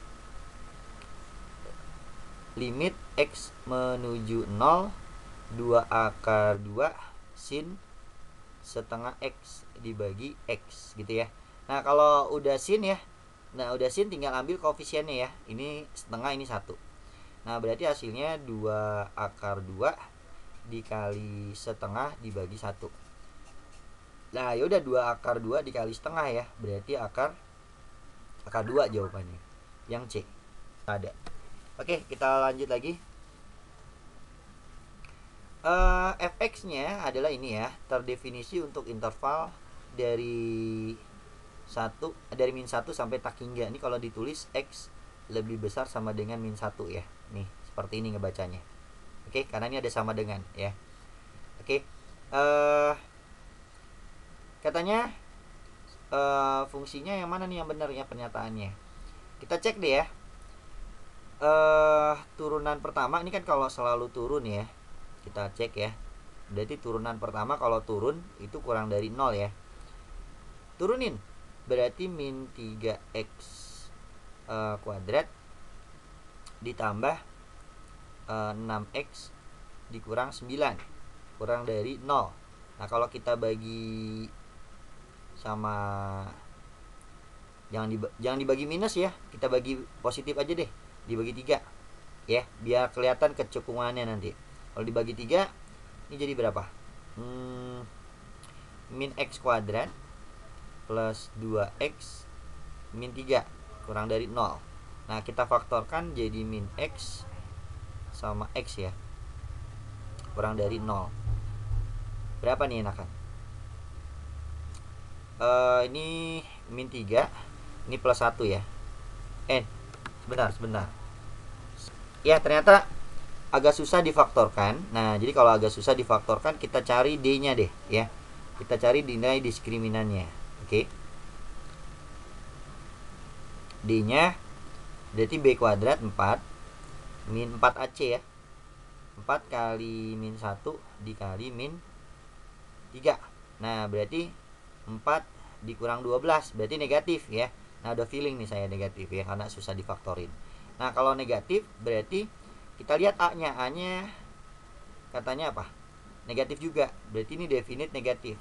Limit x menuju 0, 2 akar 2 sin setengah x dibagi x gitu ya. Nah, kalau udah sin ya, udah sin tinggal ambil koefisiennya ya. Ini setengah, ini 1. Nah, berarti hasilnya 2 akar 2 dikali setengah dibagi 1. Nah, yaudah 2 akar 2 dikali setengah ya. Berarti akar 2 jawabannya. Yang C ada. Oke, kita lanjut lagi. Fx-nya adalah ini ya, terdefinisi untuk interval dari min 1 sampai tak hingga. Ini kalau ditulis x lebih besar sama dengan min 1 ya. Nih, seperti ini ngebacanya. Oke, karena ini ada sama dengan ya. Oke. Katanya fungsinya yang mana nih yang benar ya pernyataannya. Kita cek deh ya. Turunan pertama ini kan kalau selalu turun ya. Kita cek ya. Berarti turunan pertama kalau turun itu kurang dari 0 ya. Turunin. Berarti min 3x kuadrat ditambah 6x dikurang 9 kurang dari 0. Nah, kalau kita bagi sama jangan dibagi minus ya, kita bagi positif aja deh, dibagi 3 ya, biar kelihatan kecukupannya nanti. Kalau dibagi 3 ini jadi berapa? Min x kuadrat plus 2x min 3 kurang dari 0. Nah, kita faktorkan jadi min x sama x ya, kurang dari 0. Berapa nih enakan? Ini min 3, ini plus 1 ya. Sebentar. Ya, ternyata agak susah difaktorkan. Nah, jadi kalau agak susah difaktorkan, kita cari D-nya deh ya. Kita cari nilai diskriminannya. Oke. D-nya berarti B kuadrat 4 min 4AC ya. 4 kali min 1 dikali min 3. Nah, berarti 4 dikurang 12 berarti negatif ya. Nah, udah feeling nih saya negatif ya, karena susah difaktorin. Nah, kalau negatif berarti kita lihat A-nya. A-nya katanya apa? Negatif juga. Berarti ini definite negatif.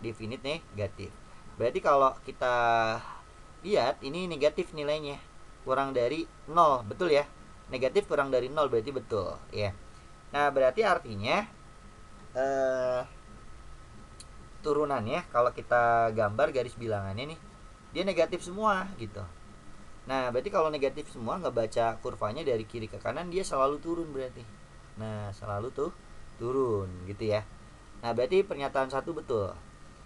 Definite negatif. Berarti kalau kita lihat ini negatif nilainya. Kurang dari 0, betul ya? Negatif kurang dari 0 berarti betul ya. Nah, berarti artinya turunannya kalau kita gambar garis bilangannya nih, dia negatif semua gitu. Nah, berarti kalau negatif semua, nggak baca kurvanya dari kiri ke kanan, dia selalu turun berarti. Nah, selalu tuh turun gitu ya. Nah, berarti pernyataan 1 betul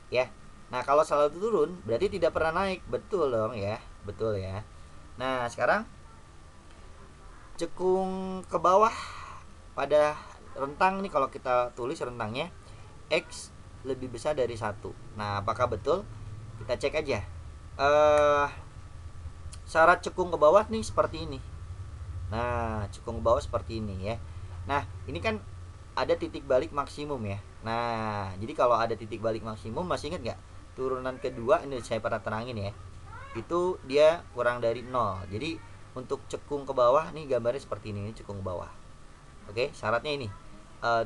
ya. Nah, kalau selalu turun berarti tidak pernah naik. Betul dong ya. Betul ya. Nah, sekarang cekung ke bawah pada rentang nih, kalau kita tulis rentangnya X lebih besar dari 1. Nah, apakah betul? Kita cek aja. Syarat cekung ke bawah nih seperti ini. Nah, cekung ke bawah seperti ini ya. Nah, ini kan ada titik balik maksimum ya. Nah, jadi kalau ada titik balik maksimum, masih ingat nggak? Turunan kedua ini saya pernah terangin ya. Itu dia kurang dari 0. Jadi untuk cekung ke bawah nih gambarnya seperti ini cekung ke bawah. Oke, syaratnya ini.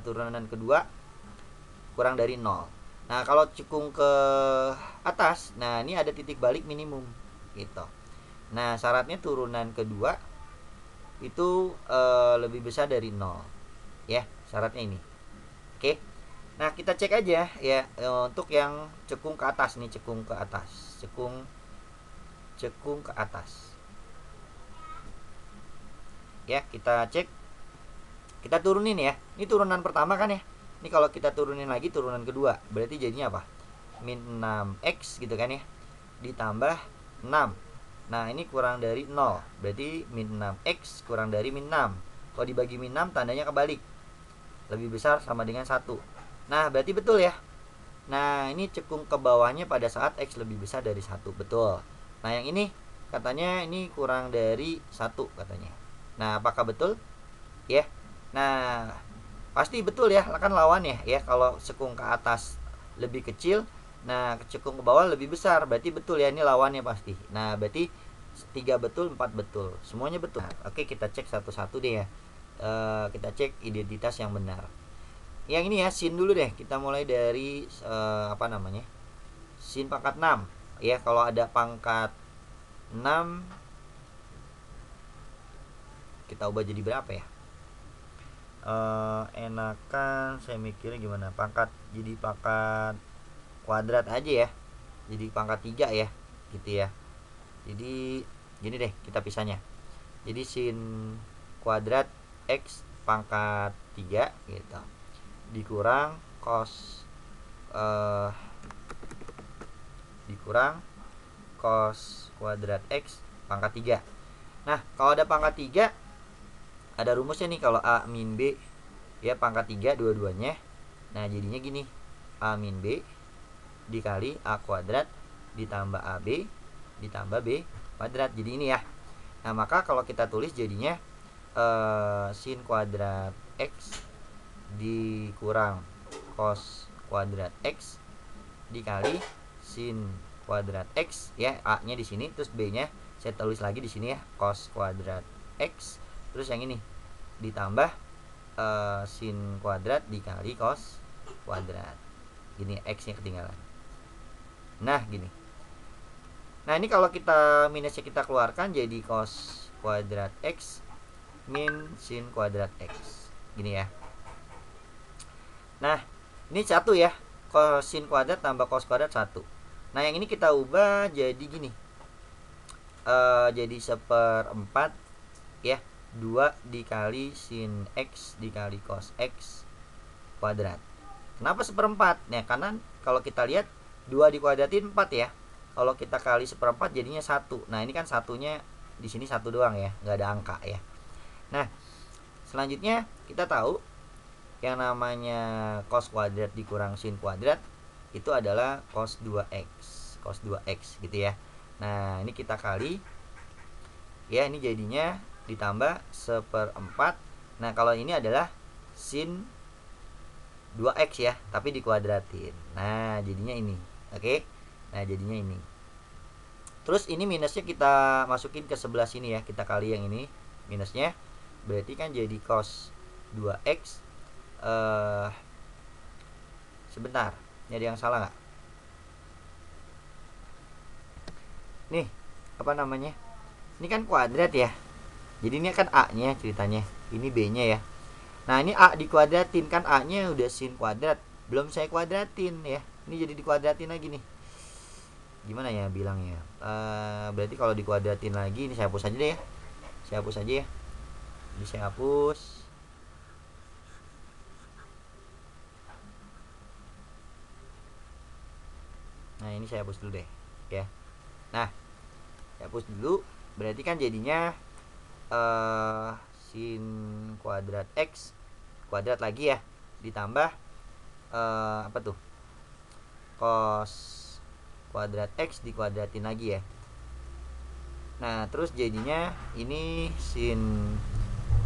Turunan kedua kurang dari 0. Nah, kalau cekung ke atas, nah ini ada titik balik minimum gitu. Nah, syaratnya turunan kedua itu lebih besar dari 0 ya, syaratnya ini. Oke. Nah, kita cek aja ya untuk yang cekung ke atas nih, cekung ke atas. Cekung ke atas. Ya, kita cek. Kita turunin ya. Ini turunan pertama kan ya. Ini kalau kita turunin lagi turunan kedua, berarti jadinya apa? Min 6x gitu kan ya. Ditambah 6. Nah, ini kurang dari 0. Berarti min 6x kurang dari min 6. Kalau dibagi min 6 tandanya kebalik. Lebih besar sama dengan 1. Nah, berarti betul ya. Nah, ini cekung ke bawahnya pada saat x lebih besar dari 1. Betul. Nah, yang ini katanya ini kurang dari 1 katanya. Nah, apakah betul? Ya. Nah, pasti betul ya, kan lawannya ya. Kalau cekung ke atas lebih kecil, nah cekung ke bawah lebih besar, berarti betul ya, ini lawannya pasti. Nah, berarti 3 betul, 4 betul, semuanya betul. Nah, oke, kita cek satu-satu deh ya. Kita cek identitas yang benar. Yang ini ya, sin dulu deh. Kita mulai dari sin pangkat 6 ya. Kalau ada pangkat 6 kita ubah jadi berapa ya? Enakan saya mikirnya gimana, jadi pangkat kuadrat aja ya, jadi pangkat 3 ya gitu ya. Jadi gini deh kita pisahnya, jadi sin kuadrat x pangkat 3 gitu dikurang cos kuadrat x pangkat 3. Nah, kalau ada pangkat 3 ada rumusnya nih. Kalau A min B ya, pangkat 3 dua-duanya. Nah jadinya gini, A min B dikali A kuadrat ditambah AB ditambah B kuadrat, jadi ini ya. Nah maka kalau kita tulis jadinya sin kuadrat X dikurang cos kuadrat X dikali sin kuadrat X, ya, A nya di sini, terus B nya saya tulis lagi di sini ya, cos kuadrat X, terus yang ini ditambah sin kuadrat dikali cos kuadrat, gini, X nya ketinggalan. Nah gini, nah ini kalau kita minusnya kita keluarkan jadi cos kuadrat X min sin kuadrat X, gini ya. Nah ini satu ya, cos sin kuadrat tambah cos kuadrat 1. Nah yang ini kita ubah jadi gini, jadi 1/4 ya, 2 dikali sin X dikali cos X kuadrat. Kenapa 1/4? Nah karena kalau kita lihat 2 dikuadratin 4 ya, kalau kita kali 1/4 jadinya 1. Nah ini kan satunya di sini 1 doang ya, nggak ada angka ya. Nah selanjutnya kita tahu yang namanya cos kuadrat dikurang sin kuadrat itu adalah cos 2x, cos 2x gitu ya. Nah ini kita kali ya, ini jadinya ditambah 1/4. Nah kalau ini adalah sin 2x ya, tapi dikuadratin. Nah jadinya ini, oke. Nah jadinya ini. Terus ini minusnya kita masukin ke sebelah sini ya, kita kali yang ini minusnya, berarti kan jadi cos 2x. Sebentar, ini ada yang salah nggak? Nih, apa namanya? Ini kan kuadrat ya, jadi ini kan A nya ceritanya, ini B nya ya. Nah ini A dikuadratin, kan A nya udah sin kuadrat, belum saya kuadratin ya, ini jadi dikuadratin lagi nih. Gimana ya bilangnya, berarti kalau dikuadratin lagi, ini saya hapus aja deh ya, saya hapus aja ya, ini saya hapus. Nah ini saya hapus dulu deh ya. Nah saya hapus dulu, berarti kan jadinya sin kuadrat X kuadrat lagi ya, ditambah apa tuh, cos kuadrat X dikuadratin lagi ya. Nah terus jadinya ini sin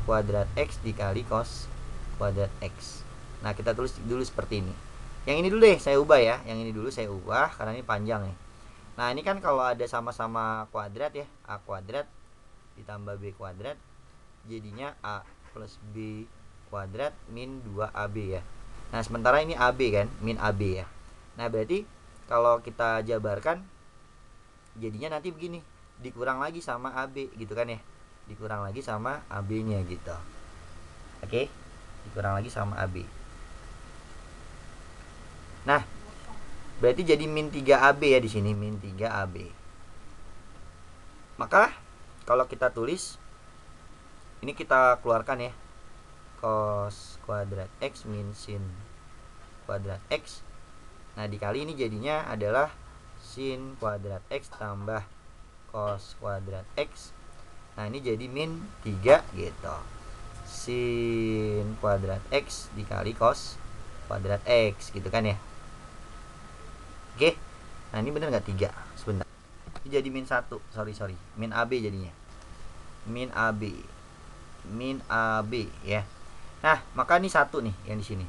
kuadrat X dikali cos kuadrat X. Nah kita tulis dulu seperti ini. Yang ini dulu deh saya ubah ya, yang ini dulu saya ubah karena ini panjang nih. Nah ini kan kalau ada sama-sama kuadrat ya, A kuadrat ditambah B kuadrat jadinya A plus B kuadrat min 2AB ya. Nah sementara ini AB kan, min AB ya. Nah berarti kalau kita jabarkan jadinya nanti begini, dikurang lagi sama AB gitu kan ya, dikurang lagi sama AB nya gitu. Oke, dikurang lagi sama AB. Nah berarti jadi min 3AB ya di sini, min 3AB. Maka kalau kita tulis ini, kita keluarkan ya, cos kuadrat X min sin kuadrat X. Nah dikali ini jadinya adalah sin kuadrat X tambah cos kuadrat X. Nah ini jadi min 3 gitu, sin kuadrat X dikali cos kuadrat X gitu kan ya. Oke, nah ini bener nggak 3? Sebentar, ini jadi min 1, sorry, min AB jadinya, min AB ya. Nah maka ini 1 nih yang di sini,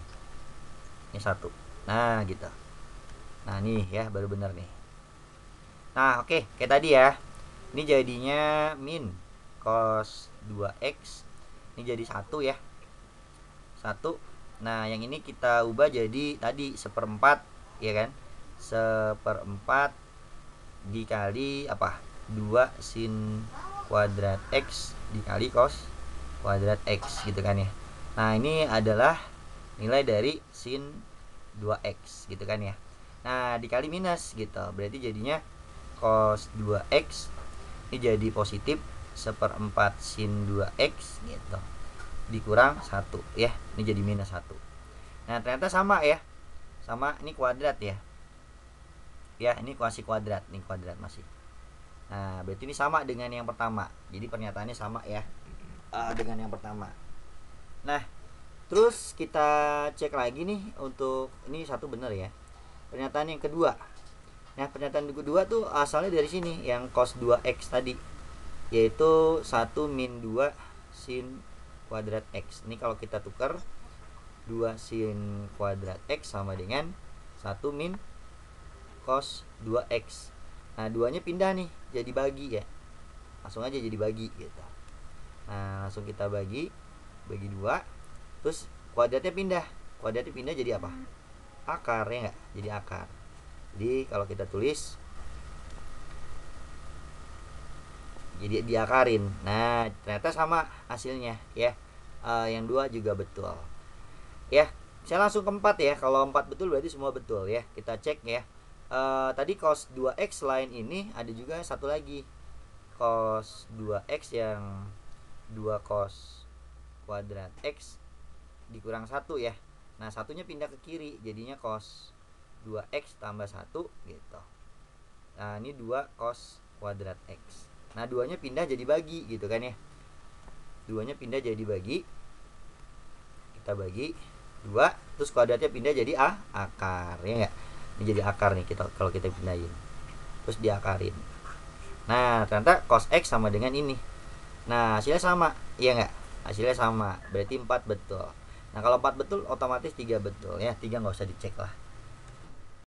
ini 1. Nah gitu. Nah nih ya, baru bener nih. Nah oke, kayak tadi ya, ini jadinya min cos 2x, ini jadi 1 ya, 1. Nah yang ini kita ubah jadi tadi 1/4 ya kan, 1/4 dikali apa, 2 sin kuadrat X dikali cos kuadrat X gitu kan ya. Nah ini adalah nilai dari sin 2x gitu kan ya. Nah dikali minus gitu, berarti jadinya cos 2x ini jadi positif 1/4 sin 2x gitu, dikurang 1 ya, ini jadi minus 1. Nah ternyata sama ya, sama, ini kuadrat ya, ya ini masih kuadrat, ini kuadrat masih. Nah berarti ini sama dengan yang pertama, jadi pernyataannya sama ya dengan yang pertama. Nah Terus kita cek lagi nih untuk ini satu benar ya. Pernyataan yang kedua. Nah, pernyataan yang kedua tuh asalnya dari sini yang cos 2x tadi, yaitu 1 min 2 sin kuadrat x. Ini kalau kita tukar 2 sin kuadrat x sama dengan 1 min cos 2x. Nah, duanya pindah nih jadi bagi ya. Langsung aja jadi bagi gitu. Nah, langsung kita bagi 2. Terus kuadratnya pindah. Kuadratnya pindah jadi apa? Akar ya enggak? Jadi akar. Jadi kalau kita tulis jadi diakarin. Nah, ternyata sama hasilnya ya. Yang 2 juga betul. Ya, saya langsung ke 4 ya. Kalau 4 betul berarti semua betul ya. Kita cek ya. Tadi cos 2x lain ini ada juga satu lagi. Cos 2x yang 2 cos kuadrat x dikurang 1 ya. Nah, satunya pindah ke kiri jadinya cos 2x tambah 1 gitu. Nah, ini 2 cos kuadrat x. Nah, duanya pindah jadi bagi gitu kan ya. Duanya pindah jadi bagi. Kita bagi 2, terus kuadratnya pindah jadi akar ya enggak? Ini jadi akar nih kita kalau kita pindahin. Terus diakarin. Nah, ternyata cos x sama dengan ini. Nah, hasilnya sama, iya enggak? Hasilnya sama, berarti 4 betul. Nah, kalau 4 betul otomatis 3 betul ya. 3 nggak usah dicek lah.